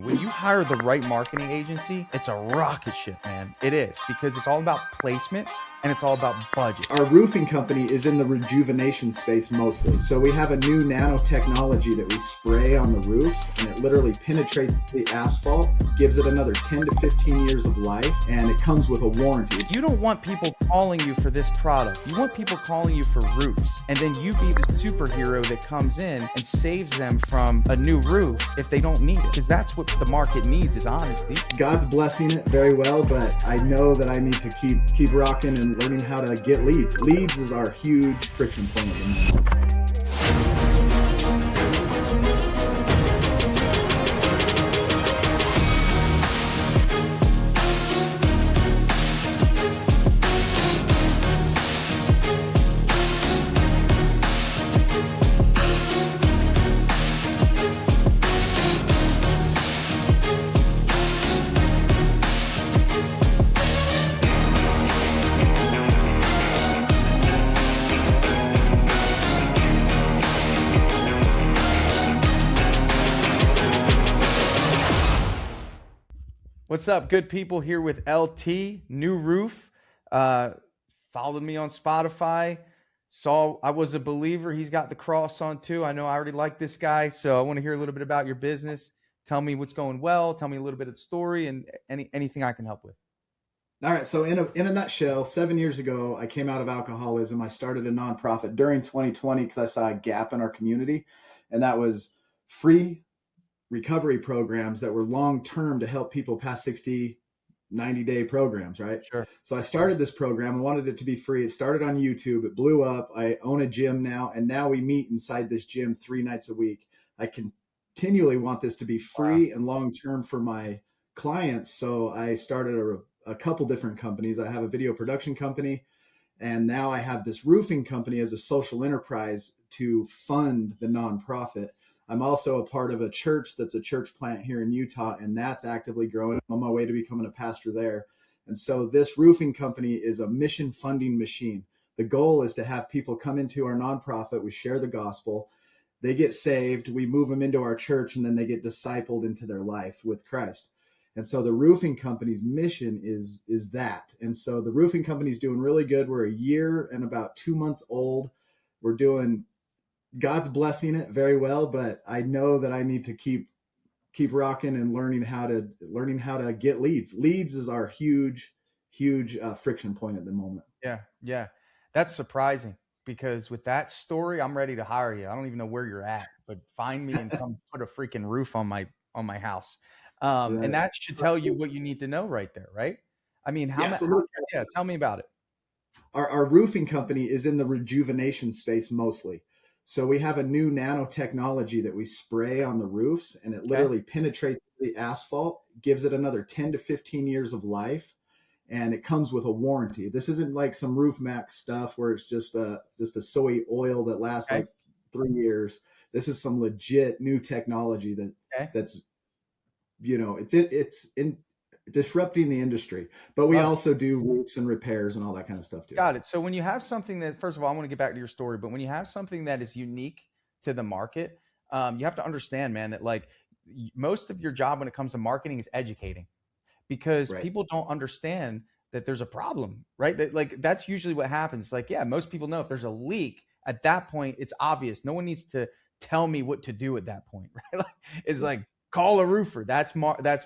when you hire the right marketing agency, it's a rocket ship, man. It is, because it's all about placement and it's all about budget. Our roofing company is in the rejuvenation space mostly. So we have a new nanotechnology that we spray on the roofs, and it literally penetrates the asphalt, gives it another 10 to 15 years of life, and it comes with a warranty. You don't want people calling you for this product. You want people calling you for roofs, and then you be the superhero that comes in and saves them from a new roof if they don't need it, because that's what the market needs, is honesty. God's blessing it very well, but I know that I need to keep rocking and learning how to get leads. Leads is our huge friction point at the moment. What's up, good people? Here with LT, new roof. Followed me on Spotify. Saw I was a believer. He's got the cross on too. I know I already like this guy, so I want to hear a little bit about your business. Tell me what's going well. Tell me a little bit of the story and anything I can help with. All right. So in a nutshell, 7 years ago, I came out of alcoholism. I started a nonprofit during 2020 because I saw a gap in our community, and that was free recovery programs that were long-term to help people past 60, 90-day programs, right? Sure. So I started this program. I wanted it to be free. It started on YouTube. It blew up. I own a gym now, and now we meet inside this gym 3 nights a week. I continually want this to be free and long-term for my clients. So I started a couple different companies. I have a video production company, and now I have this roofing company as a social enterprise to fund the nonprofit. I'm also a part of a church that's a church plant here in Utah, and that's actively growing. I'm on my way to becoming a pastor there. And so this roofing company is a mission funding machine. The goal is to have people come into our nonprofit. We share the gospel. They get saved. We move them into our church, and then they get discipled into their life with Christ. And so the roofing company's mission is that. And so the roofing company's doing really good. We're a year and about 2 months old. We're doing God's blessing it very well, but I know that I need to keep rocking and learning how to get leads. Leads is our huge friction point at the moment. Yeah. That's surprising, because with that story, I'm ready to hire you. I don't even know where you're at, but find me and come put a freaking roof on my house. And that should tell you what you need to know right there, right? I mean, tell me about it. Our roofing company is in the rejuvenation space mostly. So we have a new nanotechnology that we spray on the roofs, and it literally penetrates the asphalt, gives it another 10 to 15 years of life, and it comes with a warranty. This isn't like some Roof Max stuff where it's just a soy oil that lasts like 3 years. This is some legit new technology that's it's disrupting the industry, but we also do roofs and repairs and all that kind of stuff too. Got it. So when you have something that, first of all, I want to get back to your story, but when you have something that is unique to the market, you have to understand, man, that like most of your job when it comes to marketing is educating, because people don't understand that there's a problem, right? That's usually what happens. Like, yeah, most people know if there's a leak at that point, it's obvious. No one needs to tell me what to do at that point, right? It's like, call a roofer. That's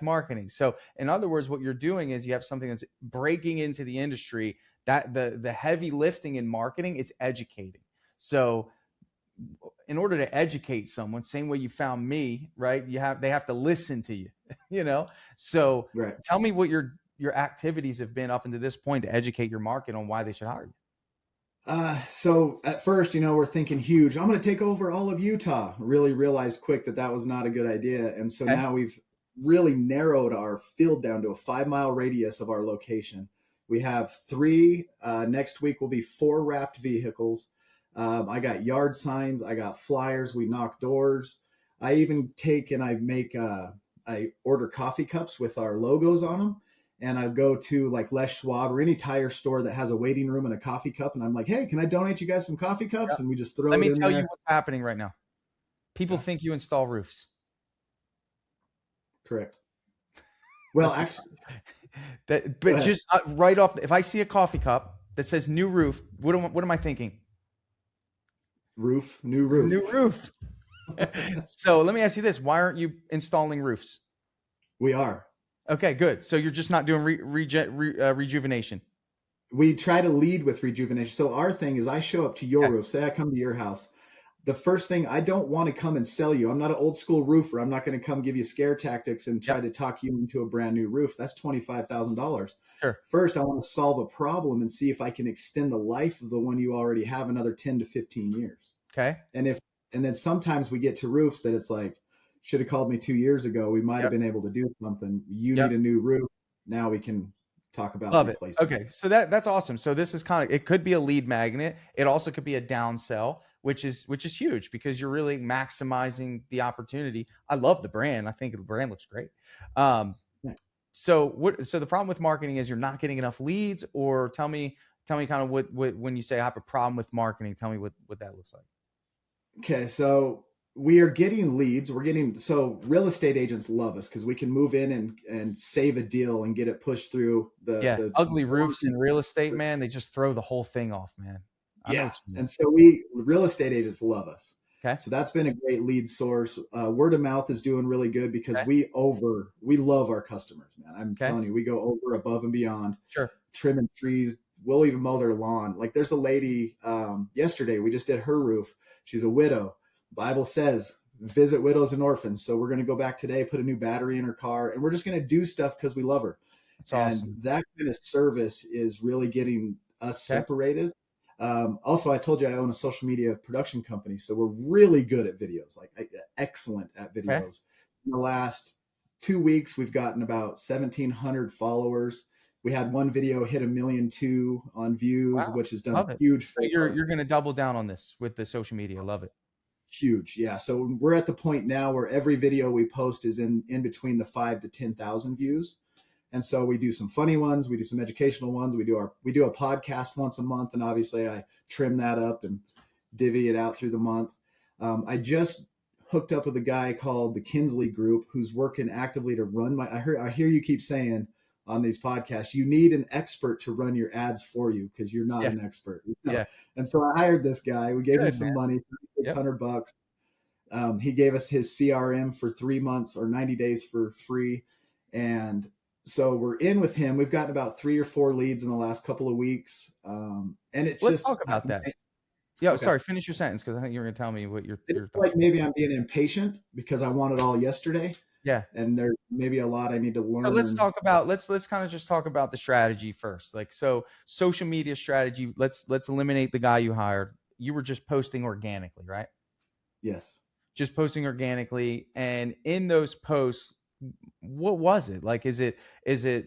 marketing. So in other words, what you're doing is you have something that's breaking into the industry, that the heavy lifting in marketing is educating. So in order to educate someone, same way you found me, right? They have to listen to you, So tell me what your activities have been up until this point to educate your market on why they should hire you. So at first, we're thinking huge. I'm going to take over all of Utah. Really realized quick that was not a good idea. And so now we've really narrowed our field down to a 5-mile radius of our location. We have 3, next week will be 4 wrapped vehicles. I got yard signs. I got flyers. We knock doors. I even take and I order coffee cups with our logos on them. And I go to like Les Schwab or any tire store that has a waiting room and a coffee cup. And I'm like, hey, can I donate you guys some coffee cups? And we just throw it in there. Let me tell you what's happening right now. People think you install roofs. Correct. Well, That's actually, that, go but ahead. just right off, if I see a coffee cup that says new roof, what am I thinking? Roof, new roof. New roof. So let me ask you this: why aren't you installing roofs? We are. Okay, good. So you're just not doing rejuvenation. We try to lead with rejuvenation. So our thing is I show up to your Okay. roof, say I come to your house. The first thing, I don't want to come and sell you. I'm not an old school roofer. I'm not going to come give you scare tactics and try Yep. to talk you into a brand new roof. That's $25,000. Sure. First, I want to solve a problem and see if I can extend the life of the one you already have another 10 to 15 years. Okay. And if and then sometimes we get to roofs that it's like, should have called me 2 years ago. We might have Yep. been able to do something. You need Yep. a new roof. Now we can talk about Love it. replacement. Okay, so that's awesome. So this is kind of, it could be a lead magnet. It also could be a downsell, which is huge because you're really maximizing the opportunity. I love the brand. I think the brand looks great. Um, Yeah. so the problem with marketing is you're not getting enough leads, or tell me kind of what when you say I have a problem with marketing, tell me what that looks like. Okay, so we are getting leads. So real estate agents love us because we can move in and save a deal and get it pushed through Yeah, the ugly roofs in real estate, man, they just throw the whole thing off, man. I know yeah. what you mean. And so we real estate agents love us. Okay. So that's been a great lead source. Word of mouth is doing really good because Okay. we love our customers, man. I'm Okay. telling you, we go over above and beyond, Sure. trimming trees. We'll even mow their lawn. Like there's a lady yesterday, we just did her roof. She's a widow. Bible says visit widows and orphans. So we're going to go back today, put a new battery in her car, and we're just going to do stuff because we love her. That's And awesome. that kind of service is really getting us Okay. separated. Also, I told you I own a social media production company, so we're really good at videos, like excellent at Okay. videos. In the last 2 weeks, we've gotten about 1,700 followers. We had one video hit 1,200,000 on views, Wow. which has done Love it. huge So for you're gonna double down on this with the social media. Love it. huge. Yeah. So we're at the point now where every video we post is in between the 5 to 10,000 views. And so we do some funny ones, we do some educational ones, we do a podcast once a month, and obviously I trim that up and divvy it out through the month. I just hooked up with a guy called the Kinsley Group who's working actively to run my. I hear you keep saying on these podcasts, you need an expert to run your ads for you because you're not Yeah. an expert. Yeah. And so I hired this guy. We gave him Good, man. some money, Yep. $600. He gave us his CRM for 3 months or 90 days for free. And so we're in with him. We've gotten about 3 or 4 leads in the last couple of weeks. And it's Let's just, talk about that. Yeah. okay. Sorry. Finish your sentence because I think you're gonna tell me what It's your thoughts like are. maybe I'm being impatient because I want it all yesterday. Yeah. And there's maybe a lot I need to So let's learn. talk about let's kind of just talk about the strategy first. Like so, social media strategy. Let's eliminate the guy you hired. You were just posting organically, right? Yes. Just posting organically, and in those posts, what was it like? Is it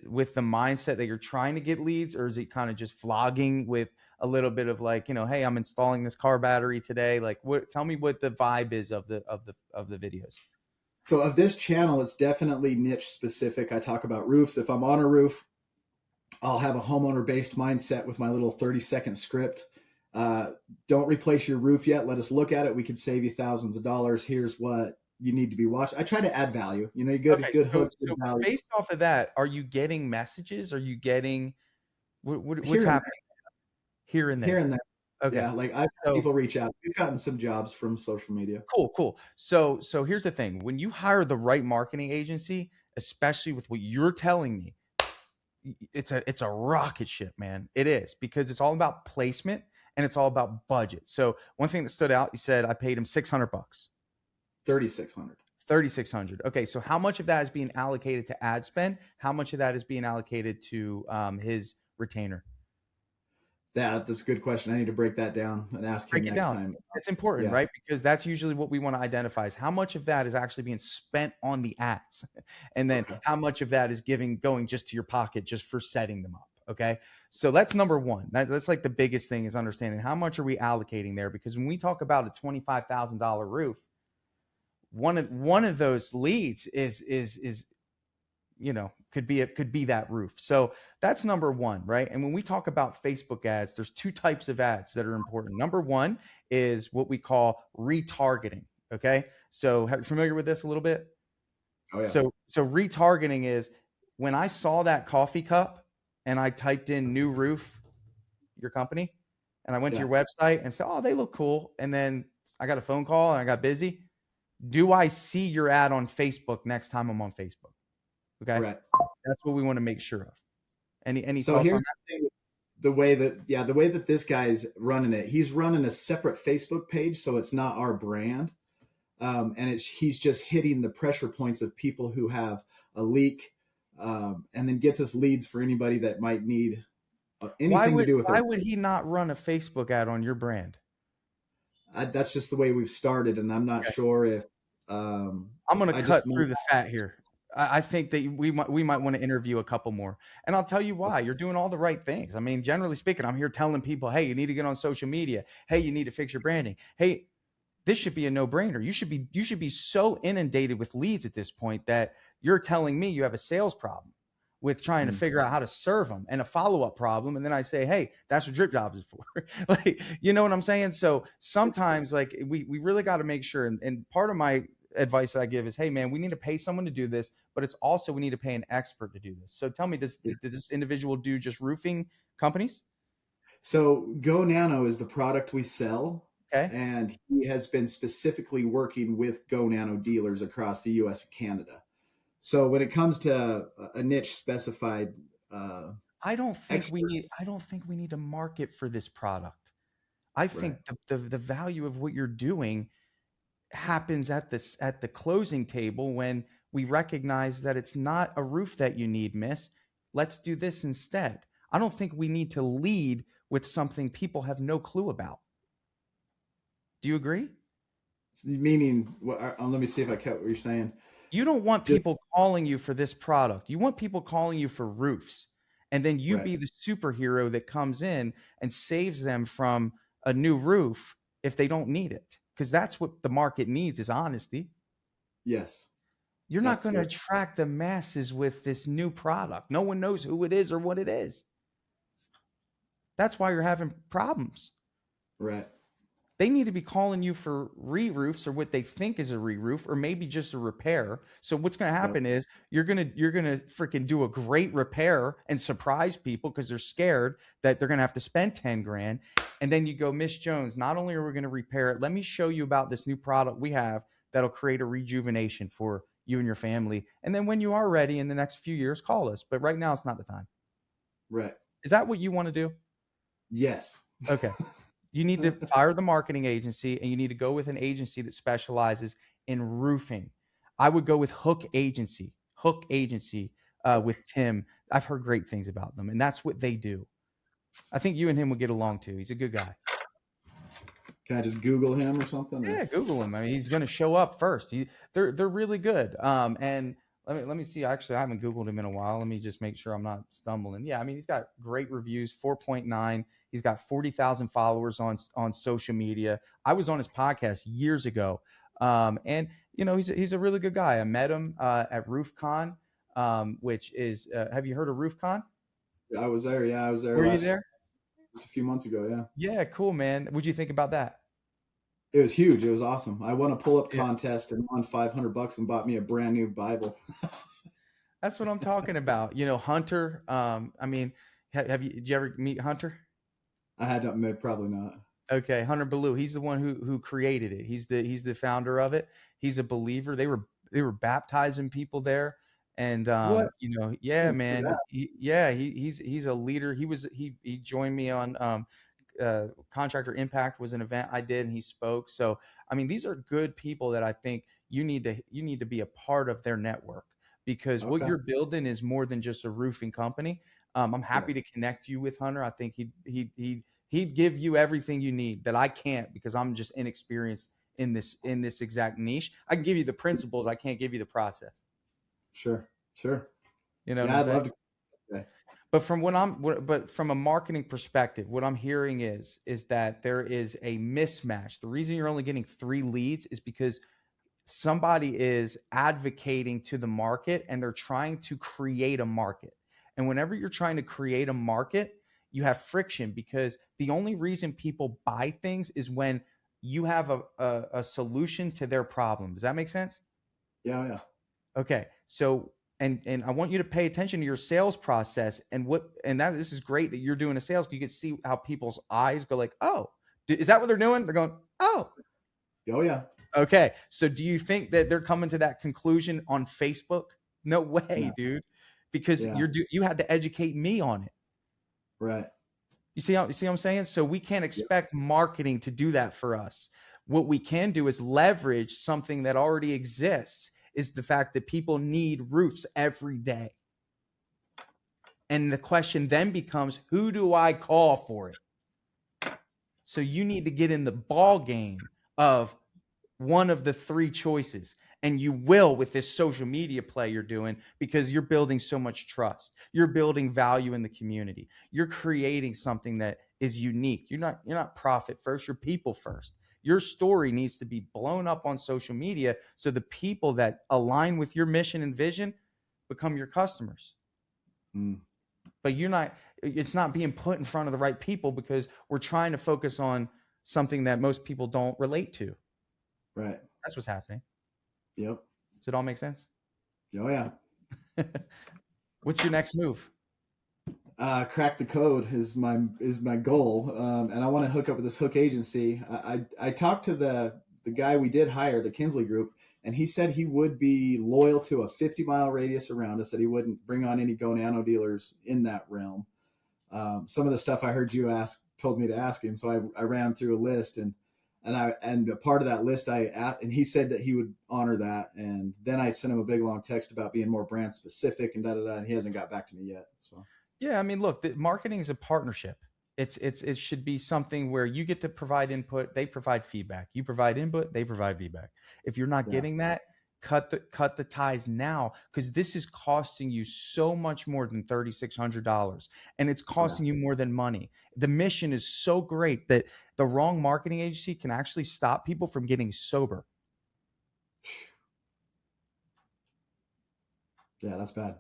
with the mindset that you're trying to get leads, or is it kind of just vlogging with a little bit of like, hey, I'm installing this car battery today? Like, what? Tell me what the vibe is of the videos. So of this channel, it's definitely niche specific. I talk about roofs. If I'm on a roof, I'll have a homeowner based mindset with my little 30-second script. Uh, don't replace your roof yet. Let us look at it. We could save you thousands of dollars. Here's what you need to be watching. I try to add value. Okay, Good so hook, good so value based off of that, are you getting messages? Are you getting what's here and happening here and there, here there? and there. Okay, Yeah, like I've had so people reach out. We've gotten some jobs from social media. cool. So here's the thing: when you hire the right marketing agency, especially with what you're telling me, it's a rocket ship, man. It is because it's all about placement and it's all about budget. So one thing that stood out, you said I paid him $600, 3,600. 3,600. Okay, so how much of that is being allocated to ad spend? How much of that is being allocated to his retainer? That's a good question. I need to break that down and ask him Break it next down. time. It's important, Yeah. right? Because that's usually what we want to identify is how much of that is actually being spent on the ads. And then Okay. how much of that is going just to your pocket just for setting them up. Okay. So that's number one. That's like the biggest thing is understanding how much are we allocating there? Because when we talk about a $25,000 roof, one of those leads is could be that roof. So that's number one, right? And when we talk about Facebook ads, there's two types of ads that are important. Number one is what we call retargeting. Okay, so familiar with this a little bit? Oh yeah. So retargeting is when I saw that coffee cup and I typed in new roof, your company, and I went to Yeah. your website and said, oh, they look cool. And then I got a phone call and I got busy. Do I see your ad on Facebook next time I'm on Facebook? Okay. Right. That's what we want to make sure of. Any So thoughts here's on the thing, the way that, yeah, the way that this guy's running it, he's running a separate Facebook page, so it's not our brand. And he's just hitting the pressure points of people who have a leak, and then gets us leads for anybody that might need anything to do with why it. would he not run a Facebook ad on your brand? That's just the way we've started, and I'm not Okay. sure if I'm going to I cut just might. through the fat here. I think that we might want to interview a couple more, and I'll tell you why. You're doing all the right things. I mean, generally speaking, I'm here telling people, hey, you need to get on social media. Hey, you need to fix your branding. Hey, this should be a no-brainer. You should be so inundated with leads at this point that you're telling me you have a sales problem with trying to Mm. figure out how to serve them and a follow-up problem. And then I say, hey, that's what drip jobs is for. Like, you know what I'm saying? So sometimes like we really got to make sure. And part of my advice that I give is, hey man, we need to pay someone to do this, but it's also we need to pay an expert to do this. So tell me, did this individual do just roofing companies? So Go Nano is the product we sell, Okay. and he has been specifically working with Go Nano dealers across the U.S. and Canada. So when it comes to a niche specified expert, I don't think we need to market for this product. I right? think the value of what you're doing happens at the closing table when we recognize that it's not a roof that you need, miss. Let's do this instead. I don't think we need to lead with something people have no clue about. Do you agree? Meaning, let me see if I caught what you're saying. You don't want Just people calling you for this product. You want people calling you for roofs. And then you right. be the superhero that comes in and saves them from a new roof if they don't need it. Because that's what the market needs is honesty. Yes, You're not that's going to attract the masses with this new product. No one knows who it is or what it is. That's why you're having problems. right. They need to be calling you for re-roofs or what they think is a re-roof or maybe just a repair. So what's going to Yep. happen is you're going to freaking do a great repair and surprise people because they're scared that they're going to have to spend 10 grand. And then you go, Miss Jones, not only are we going to repair it, let me show you about this new product we have that'll create a rejuvenation for you and your family. And then when you are ready in the next few years, call us. But right now it's not the time. Right. Is that what you want to do? Yes. Okay. You need to fire the marketing agency and you need to go with an agency that specializes in roofing. I would go with Hook Agency with Tim. I've heard great things about them, and that's what they do. I think you and him would get along too. He's a good guy. Can I just Google him or something? Or Yeah, Google him. I mean, he's going to show up first. They're really good. And let me see. Actually, I haven't Googled him in a while. Let me just make sure I'm not stumbling. Yeah, I mean, he's got great reviews, 4.9. He's got 40,000 followers on social media. I was on his podcast years ago, and he's a really good guy. I met him at RoofCon, which is have you heard of RoofCon? I was there. Yeah, I was there Were you last there? just a few months ago. Yeah. Yeah, cool, man. What'd you think about that? It was huge. It was awesome. I won a pull-up Yeah. contest and won $500 and bought me a brand new Bible. That's what I'm talking about. Hunter. I mean, have you did you ever meet Hunter? I had to probably not. Okay, Hunter Ballou. He's the one who created it. He's the founder of it. He's a believer. They were baptizing people there, and What? yeah, Thanks for man. that. He's a leader. He joined me on Contractor Impact was an event I did, and he spoke. So I mean, these are good people that I think you need to be a part of their network because what Okay. you're building is more than just a roofing company. I'm happy Yes. to connect you with Hunter. I think he'd give you everything you need that I can't because I'm just inexperienced in this exact niche. I can give you the principles. I can't give you the process. Sure. Sure. You know what Yeah, I'm I'd saying? love to. Okay. But from a marketing perspective, what I'm hearing is that there is a mismatch. The reason you're only getting 3 leads is because somebody is advocating to the market and they're trying to create a market. And whenever you're trying to create a market, you have friction because the only reason people buy things is when you have a solution to their problem. Does that make sense? Yeah. Yeah. Okay. So, and I want you to pay attention to your sales process and that this is great that you're doing a sales. You can see how people's eyes go like, oh, is that what they're doing? They're going, oh, Oh yeah. okay. So do you think that they're coming to that conclusion on Facebook? No way, No. dude. Because Yeah. you had to educate me on it. Right. You see what I'm saying? So we can't Yep. expect marketing to do that for us. What we can do is leverage something that already exists, is the fact that people need roofs every day. And the question then becomes, who do I call for it? So you need to get in the ball game of one of the three choices. And you will with this social media play you're doing, because you're building so much trust. You're building value in the community. You're creating something that is unique. You're not profit first, you're people first. Your story needs to be blown up on social media so the people that align with your mission and vision become your customers. Mm. But it's not being put in front of the right people because we're trying to focus on something that most people don't relate to. Right. That's what's happening. Yep. Does it all make sense? Oh yeah. What's your next move? Crack the code is my goal, and I want to hook up with this hook agency. I talked to the guy we did hire, the Kinsley Group, and he said he would be loyal to a 50-mile radius around us. That he wouldn't bring on any Go Nano dealers in that realm. Some of the stuff I heard you ask told me to ask him, so I ran him through a list, and a part of that list I asked, and he said that he would honor that. And then I sent him a big long text about being more brand specific and and he hasn't got back to me yet. So Yeah, I mean, look, marketing is a partnership. It should be something where you get to provide input, they provide feedback. You provide input, they provide feedback. If you're not yeah, getting that, cut the ties now, because this is costing you so much more than $3,600, and it's yeah, costing you more than money. The mission is so great that the wrong marketing agency can actually stop people from getting sober. yeah, that's bad.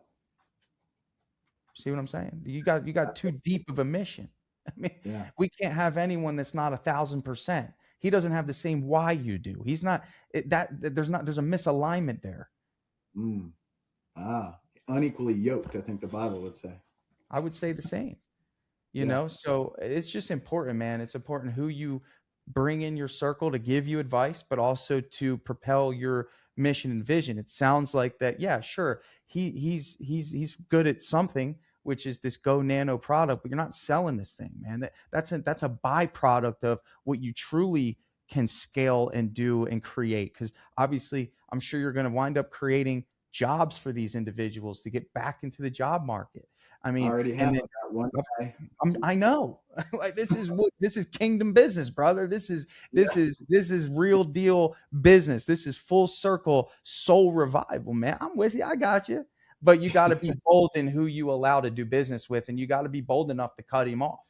See what I'm saying? You got too deep of a mission. I mean, Yeah. we can't have anyone that's not 1,000%. He doesn't have the same why you do. He's not there's a misalignment there. Mm. Ah, unequally yoked, I think the Bible would say. I would say the same. Yeah. So it's just important, man. It's important who you bring in your circle to give you advice, but also to propel your mission and vision. It sounds like that, yeah, sure, he's good at something, which is this Go Nano product, but you're not selling this thing, man. That's a byproduct of what you truly can scale and do and create. Because obviously, I'm sure you're going to wind up creating jobs for these individuals to get back into the job market. I I mean, already and have. then I got one of guy. I know. Like, this is kingdom business, brother. Yeah. This is real deal business. This is full circle soul revival, man. I'm with you. I got you. But you got to be bold in who you allow to do business with, and you got to be bold enough to cut him off.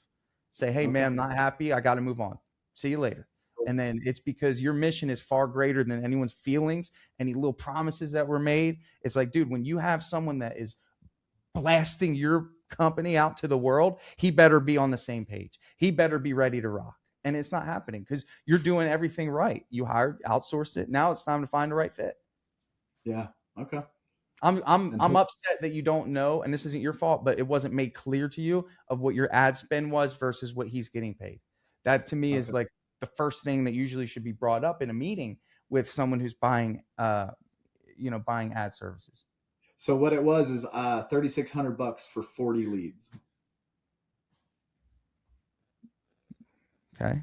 Say, hey, man, Okay. I'm not happy. I got to move on. See you later. And then it's because your mission is far greater than anyone's feelings, any little promises that were made. It's like, dude, when you have someone that is blasting your company out to the world, he better be on the same page. He better be ready to rock. And it's not happening because you're doing everything right. You hired, outsourced it. Now it's time to find the right fit. Yeah. Okay. I'm And I'm hope. upset that you don't know, and this isn't your fault, but it wasn't made clear to you of what your ad spend was versus what he's getting paid. That to me is Okay. like the first thing that usually should be brought up in a meeting with someone who's buying ad services. So what it was is $3,600 for 40 leads. Okay.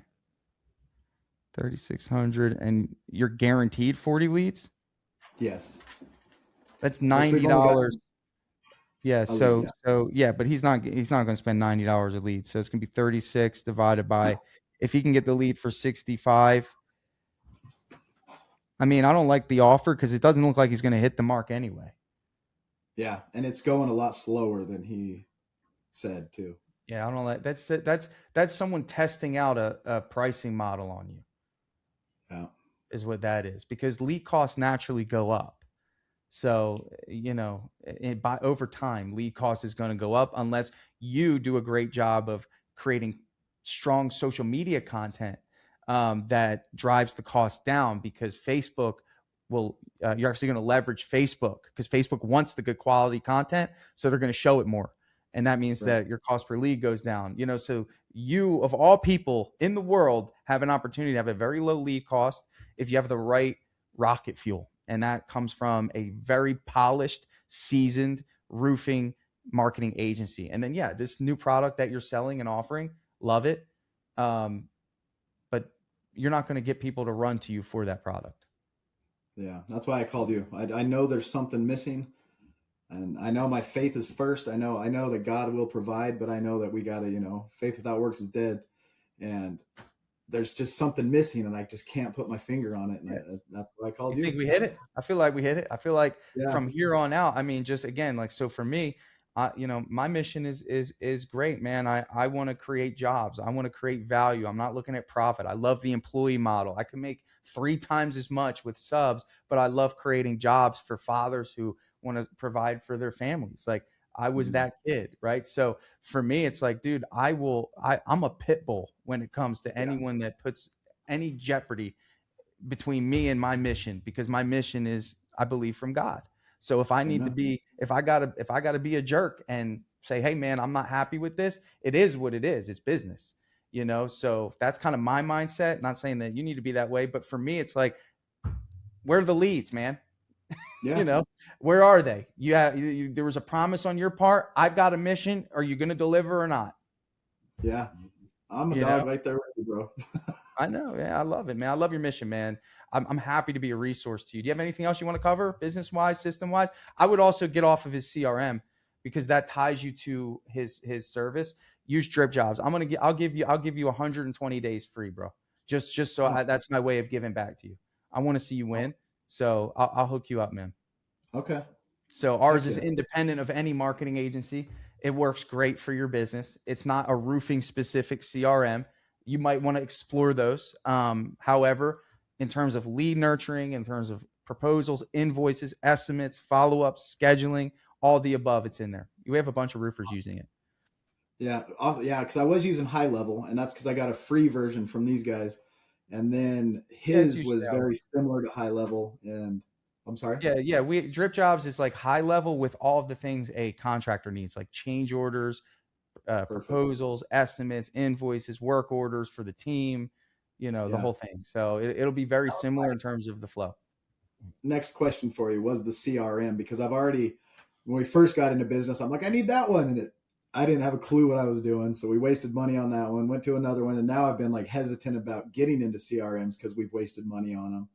3,600, and you're guaranteed 40 leads. Yes. That's Which we've only got $90. Yeah. a lead. So Yeah. so yeah, but he's not going to spend $90 a lead. So it's going to be 36 divided by, if he can get the lead for 65. I mean, I don't like the offer because it doesn't look like he's going to hit the mark anyway. Yeah. And it's going a lot slower than he said too. Yeah, I don't like that's someone testing out a pricing model on you, Yeah. is what that is, because lead costs naturally go up. So, by over time, lead cost is going to go up unless you do a great job of creating strong social media content that drives the cost down, because Facebook you're actually going to leverage Facebook, because Facebook wants the good quality content, so they're going to show it more, and that means Right. that your cost per lead goes down. So you, of all people in the world, have an opportunity to have a very low lead cost if you have the right rocket fuel, and that comes from a very polished, seasoned roofing marketing agency. And then, yeah, this new product that you're selling and offering, love it. But you're not going to get people to run to you for that product. Yeah, that's why I called you. I know there's something missing, and I know my faith is first. I know that God will provide, but I know that we gotta, faith without works is dead, and there's just something missing, and I just can't put my finger on it, and Yeah. that's why I You called think you. we hit it? I feel like we hit it. I feel like Yeah, from here on out, I mean, just again, like, so for me, my mission is great, man. I want to create jobs. I want to create value. I'm not looking at profit. I love the employee model. I can make 3 times as much with subs, but I love creating jobs for fathers who want to provide for their families. Like, I was Mhm. that kid, right? So for me, it's like, dude, I'm a pit bull when it comes to Yeah, anyone that puts any jeopardy between me and my mission, because my mission is, I believe, from God. So if I need to amen. be, if I gotta be a jerk and say, hey man, I'm not happy with this, it is what it is. It's business. So that's kind of my mindset. Not saying that you need to be that way, but for me, it's like, where are the leads, man? you Yeah, know, where are they? There was a promise on your part. I've got a mission. Are you going to deliver or not? yeah. I'm a You know, dog right there with you, bro. I know. Yeah, I love it, man. I love your mission, man. I'm happy to be a resource to you. Do you have anything else you want to cover, business wise, system wise? I would also get off of his CRM, because that ties you to his service. Use drip jobs. I'll give you 120 days free, bro. Just so Oh, that's my way of giving back to you. I want to see you oh, win, so I'll hook you up, man. okay. So ours Heck is yeah. independent of any marketing agency. It works great for your business. It's not a roofing specific CRM. You might want to explore those. However, in terms of lead nurturing, in terms of proposals, invoices, estimates, follow ups, scheduling, all the above, it's in there. We have a bunch of roofers using it. Yeah, also, yeah, because I was using high level, and that's because I got a free version from these guys, and then Yeah, it's his usually was how it very works. similar to high level. And I'm sorry. Yeah, yeah. We drip jobs is like high level with all of the things a contractor needs, like change orders, Perfect. proposals, estimates, invoices, work orders for the team, the Yeah. whole thing. So it'll be very similar in terms of the flow. Next question for you was the CRM, because I've already, when we first got into business, I'm like, I need that one, and I didn't have a clue what I was doing, so we wasted money on that one. Went to another one, and now I've been like hesitant about getting into CRMs because we've wasted money on them.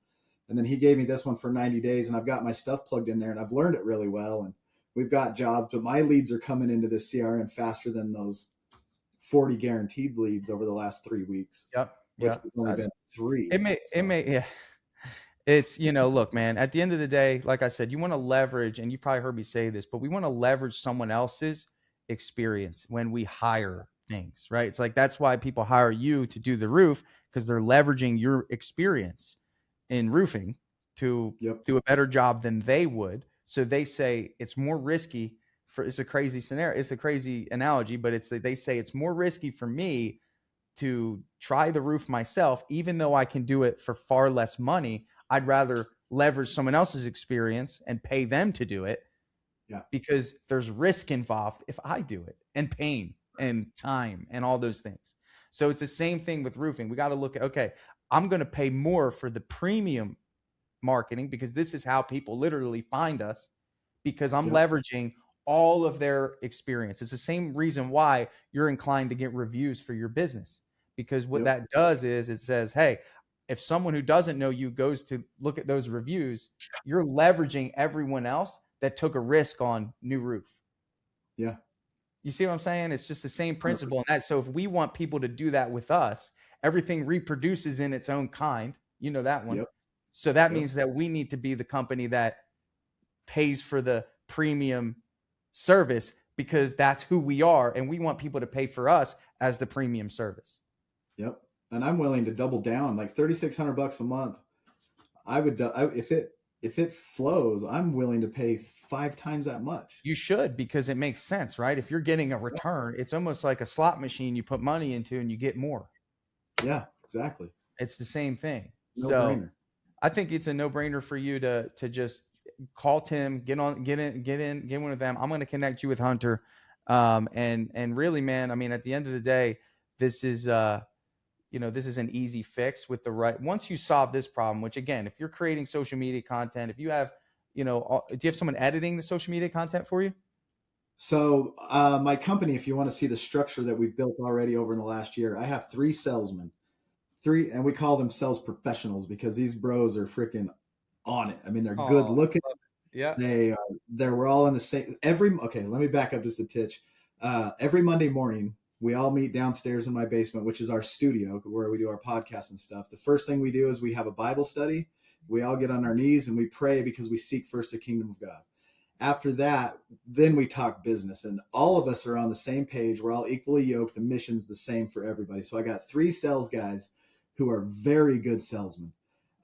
And then he gave me this one for 90 days, and I've got my stuff plugged in there, and I've learned it really well, and we've got jobs, but my leads are coming into this CRM faster than those 40 guaranteed leads over the last 3 weeks, Yep. which Yeah. has only been three. It So may, yeah. Look, man, at the end of the day, like I said, you want to leverage, and you probably heard me say this, but we want to leverage someone else's experience when we hire things, right? It's like, that's why people hire you to do the roof, because they're leveraging your experience in roofing to yep, do a better job than they would. So they say it's more risky it's a crazy scenario. It's a crazy analogy, but they say it's more risky for me to try the roof myself, even though I can do it for far less money. I'd rather leverage someone else's experience and pay them to do it, yeah, because there's risk involved if I do it, and pain and time and all those things. So it's the same thing with roofing. We got to look at, okay, I'm going to pay more for the premium marketing, because this is how people literally find us, because I'm yep, leveraging all of their experience. It's the same reason why you're inclined to get reviews for your business, because what yep, that does is it says, hey, if someone who doesn't know you goes to look at those reviews, you're leveraging everyone else that took a risk on new roof. yeah, You see what I'm saying? It's just the same 100%. principle. And that, so if we want people to do that with us, everything reproduces in its own kind. You know that one. Yep, So that yep, means that we need to be the company that pays for the premium service, because that's who we are. And we want people to pay for us as the premium service. yep. And I'm willing to double down, like 3,600 bucks a month. If it flows, I'm willing to pay 5 times that much. You should, because it makes sense, right? If you're getting a return, it's almost like a slot machine you put money into and you get more. Yeah, exactly. It's the same thing. No So brainer. I think it's a no brainer for you to just call Tim, get in with them. I'm going to connect you with Hunter, and really, man. I mean, at the end of the day, this is this is an easy fix with the right. Once you solve this problem, which again, if you're creating social media content, if you have, do you have someone editing the social media content for you? So my company, if you want to see the structure that we've built already over in the last year, I have three salesmen, three, and we call them sales professionals because these bros are freaking on it. I mean, they're good Oh, looking. yeah, We're all in the same okay, let me back up just a titch. Every Monday morning, we all meet downstairs in my basement, which is our studio where we do our podcast and stuff. The first thing we do is we have a Bible study. We all get on our knees and we pray because we seek first the kingdom of God. After that, then we talk business, and all of us are on the same page. We're all equally yoked. The mission's the same for everybody. So I got three sales guys who are very good salesmen.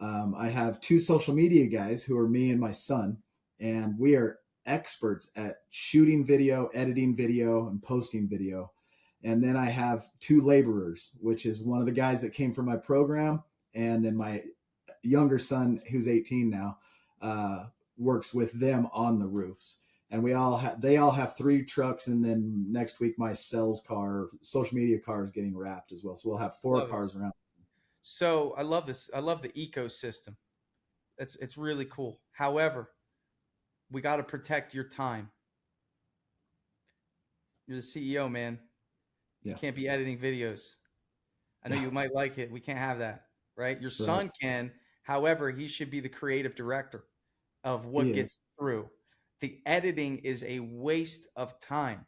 I have two social media guys who are me and my son, and we are experts at shooting video, editing video, and posting video. And then I have two laborers, which is one of the guys that came from my program, and then my younger son, who's 18 now, works with them on the roofs. And they all have three trucks, and then next week my social media car is getting wrapped as well. So we'll have four love it. cars around. So I love this. I love the ecosystem. It's really cool. However, we got to protect your time. You're the CEO, man. You Yeah, can't be editing videos. I know yeah, you might like it. We can't have that, right? Your right. son can. However, he should be the creative director of He what is. gets through. The editing is a waste of time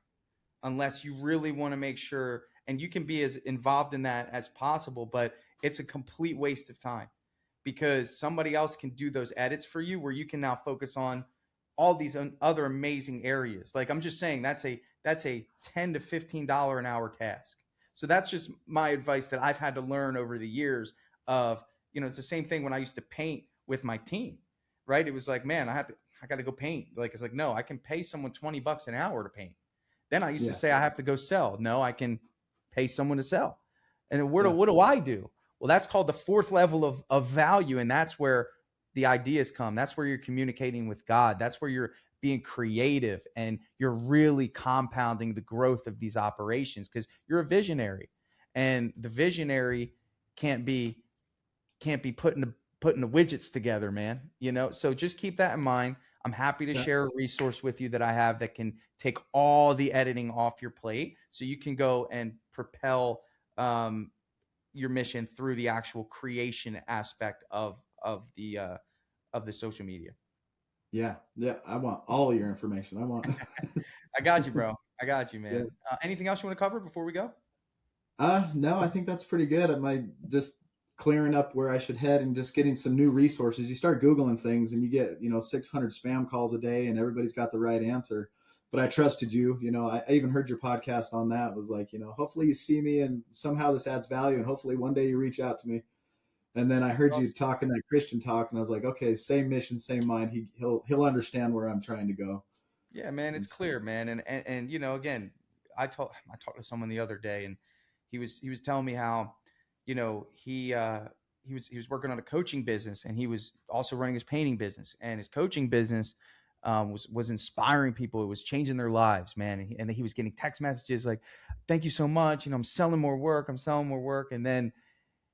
unless you really want to make sure, and you can be as involved in that as possible, but it's a complete waste of time because somebody else can do those edits for you where you can now focus on all these other amazing areas. Like I'm just saying that's a $10 to $15 an hour task. So that's just my advice that I've had to learn over the years of, it's the same thing when I used to paint with my team, right? It was like, man, I got to go paint. Like, it's like, no, I can pay someone $20 an hour to paint. Then I used to Yeah, say I have to go sell. No, I can pay someone to sell. And yeah, what do I do? Well, that's called the fourth level of value. And that's where the ideas come. That's where you're communicating with God. That's where you're being creative and you're really compounding the growth of these operations because you're a visionary. And the visionary can't be putting the widgets together, man. So just keep that in mind. I'm happy to yeah, share a resource with you that I have that can take all the editing off your plate, so you can go and propel your mission through the actual creation aspect of the social media. yeah, yeah. I want all of your information. I want. I got you, bro. I got you, Yeah. man. Anything else you want to cover before we go? No, I think that's pretty good. Am I just clearing up where I should head and just getting some new resources? You start Googling things and you get, 600 spam calls a day and everybody's got the right answer. But I trusted you. I even heard your podcast on that. It was like, hopefully you see me and somehow this adds value and hopefully one day you reach out to me. And then I That's heard you awesome. talking that Christian talk and I was like, okay, same mission, same mind. He'll understand where I'm trying to go. Yeah, man, And it's so, clear, man. And again, I talked to someone the other day, and he was telling me how, he was working on a coaching business, and he was also running his painting business, and his coaching business was inspiring people. It was changing their lives, man. And he was getting text messages like, "Thank you so much. I'm selling more work. I'm selling more work." And then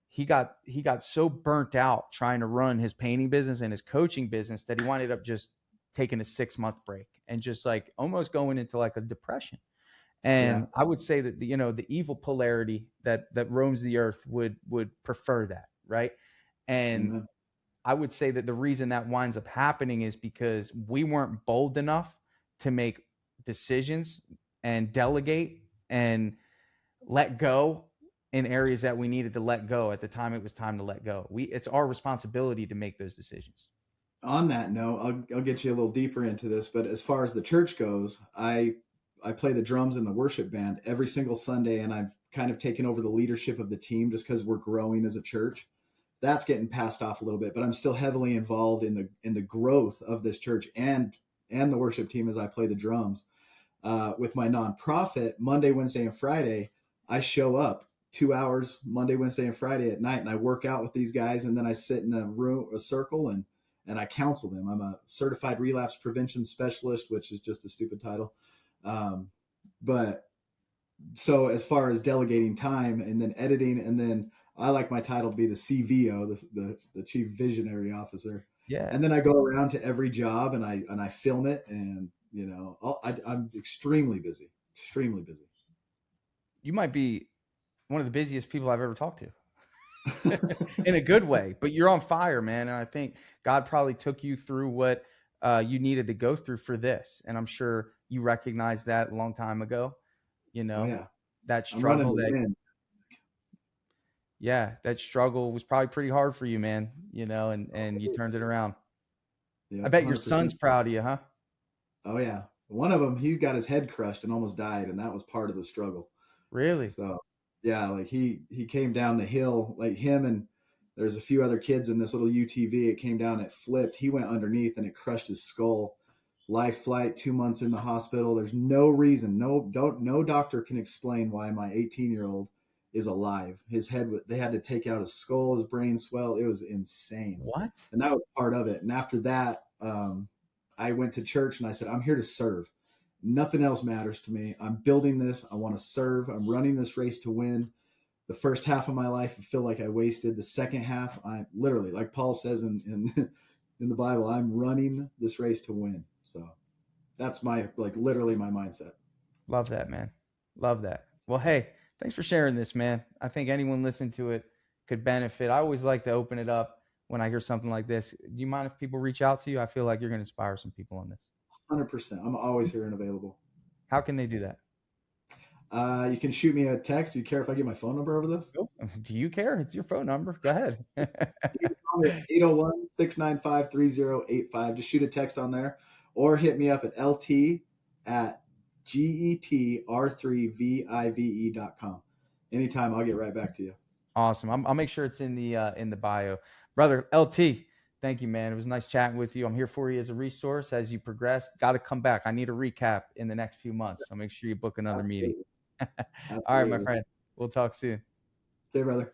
he got so burnt out trying to run his painting business and his coaching business that he wound up just taking a 6 month break and just like almost going into like a depression. yeah, And I would say that the evil polarity that roams the earth would prefer that, right? And amen. I would say that the reason that winds up happening is because we weren't bold enough to make decisions and delegate and let go in areas that we needed to let go at the time it was time to let go. It's our responsibility to make those decisions. On that note, I'll get you a little deeper into this, but as far as the church goes, I play the drums in the worship band every single Sunday, and I've kind of taken over the leadership of the team just because we're growing as a church. That's getting passed off a little bit, but I'm still heavily involved in the growth of this church and the worship team as I play the drums. With my nonprofit, Monday, Wednesday, and Friday, I show up 2 hours Monday, Wednesday, and Friday at night, and I work out with these guys, and then I sit in a circle, and I counsel them. I'm a certified relapse prevention specialist, which is just a stupid title. Um, but so as far as delegating time and then editing, and then I like my title to be the CVO, the chief visionary officer. Yeah. And then I go around to every job and I film it, and I'm extremely busy, extremely busy. You might be one of the busiest people I've ever talked to in a good way, but you're on fire, man. And I think God probably took you through what you needed to go through for this. And I'm sure you recognized that a long time ago, you Oh know, yeah, that I'm running struggle to that, win. yeah, that struggle was probably pretty hard for you, man, and you Oh, turned it around. I yep, bet your 100%. son's proud of you, huh? Oh yeah, one of them, he's got his head crushed and almost died, and that was part of the struggle. Really? So yeah, like he came down the hill, like him and there's a few other kids in this little UTV. It came down, it flipped. He went underneath and it crushed his skull. Life flight, 2 months in the hospital. There's no reason, no doctor can explain why my 18-year-old is alive. His head, they had to take out his skull, his brain swelled. It was insane, What? and that was part of it. And after that, I went to church and I said, I'm here to serve. Nothing else matters to me. I'm building this. I want to serve. I'm running this race to win. The first half of my life, I feel like I wasted. The second half, I literally, like Paul says in in the Bible, I'm running this race to win. So that's my like literally my mindset. Love that, man. Love that. Well, hey, thanks for sharing this, man. I think anyone listening to it could benefit. I always like to open it up when I hear something like this. Do you mind if people reach out to you? I feel like you're going to inspire some people on this. 100%. I'm always here and available. How can they do that? You can shoot me a text. Do you care if I get my phone number over this? Nope. Do you care? It's your phone number. Go ahead. You can call me at 801-695-3085. Just shoot a text on there or hit me up at LT at GETR3VIVE.com. Anytime, I'll get right back to you. Awesome. I'll make sure it's in the bio, brother. LT, thank you, man. It was nice chatting with you. I'm here for you as a resource as you progress. Got to come back. I need a recap in the next few months, so make sure you book another meeting. Absolutely. All right, my Absolutely. friend. We'll talk soon. Okay, brother.